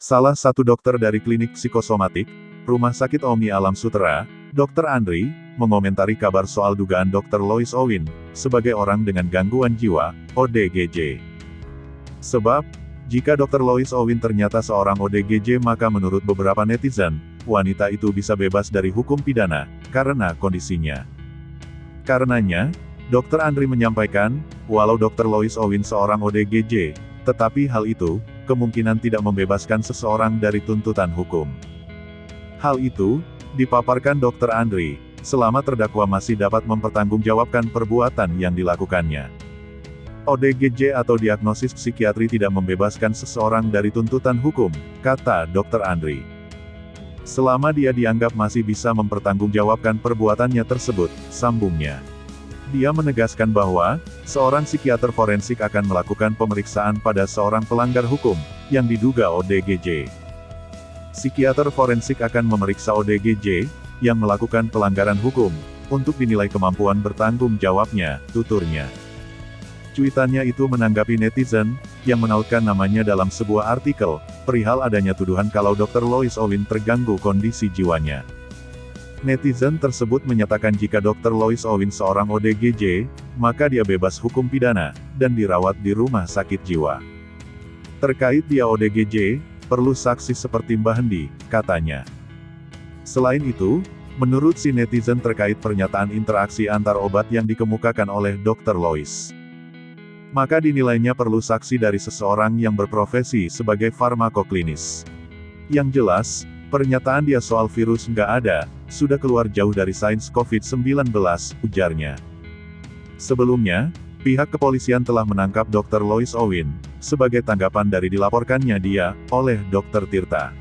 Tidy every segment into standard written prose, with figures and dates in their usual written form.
Salah satu dokter dari klinik psikosomatik, Rumah Sakit Omni Alam Sutera, Dr. Andri, mengomentari kabar soal dugaan Dr. Lois Owin, sebagai orang dengan gangguan jiwa, ODGJ. Sebab, jika Dr. Lois Owin ternyata seorang ODGJ maka menurut beberapa netizen, wanita itu bisa bebas dari hukum pidana, karena kondisinya. Karenanya, Dr. Andri menyampaikan, walau Dr. Lois Owin seorang ODGJ, tetapi hal itu, kemungkinan tidak membebaskan seseorang dari tuntutan hukum. Hal itu, dipaparkan Dr. Andri, selama terdakwa masih dapat mempertanggungjawabkan perbuatan yang dilakukannya. ODGJ atau diagnosis psikiatri tidak membebaskan seseorang dari tuntutan hukum, kata Dr. Andri. Selama dia dianggap masih bisa mempertanggungjawabkan perbuatannya tersebut, sambungnya. Dia menegaskan bahwa, seorang psikiater forensik akan melakukan pemeriksaan pada seorang pelanggar hukum, yang diduga ODGJ. Psikiater forensik akan memeriksa ODGJ, yang melakukan pelanggaran hukum, untuk dinilai kemampuan bertanggung jawabnya, tuturnya. Cuitannya itu menanggapi netizen, yang menautkan namanya dalam sebuah artikel, perihal adanya tuduhan kalau Dr. Lois Owin terganggu kondisi jiwanya. Netizen tersebut menyatakan jika Dr. Lois Owin seorang ODGJ, maka dia bebas hukum pidana, dan dirawat di rumah sakit jiwa. Terkait dia ODGJ, perlu saksi seperti Mbah Hendi, katanya. Selain itu, menurut si netizen terkait pernyataan interaksi antar obat yang dikemukakan oleh Dr. Lois, maka dinilainya perlu saksi dari seseorang yang berprofesi sebagai farmakoklinis. Yang jelas, pernyataan dia soal virus nggak ada, sudah keluar jauh dari sains COVID-19, ujarnya. Sebelumnya, pihak kepolisian telah menangkap Dr. Lois Owin, sebagai tanggapan dari dilaporkannya dia, oleh Dr. Tirta.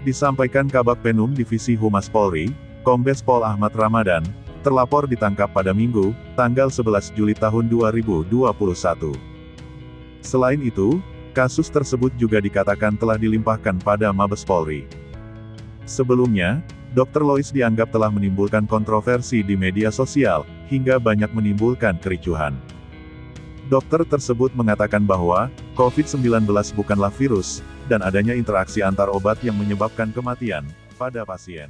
Disampaikan Kabag Penum Divisi Humas Polri, Kombes Pol Ahmad Ramadan, terlapor ditangkap pada Minggu, tanggal 11 Juli tahun 2021. Selain itu, kasus tersebut juga dikatakan telah dilimpahkan pada Mabes Polri. Sebelumnya, Dr. Lois dianggap telah menimbulkan kontroversi di media sosial, hingga banyak menimbulkan kericuhan. Dokter tersebut mengatakan bahwa, COVID-19 bukanlah virus, dan adanya interaksi antar obat yang menyebabkan kematian pada pasien.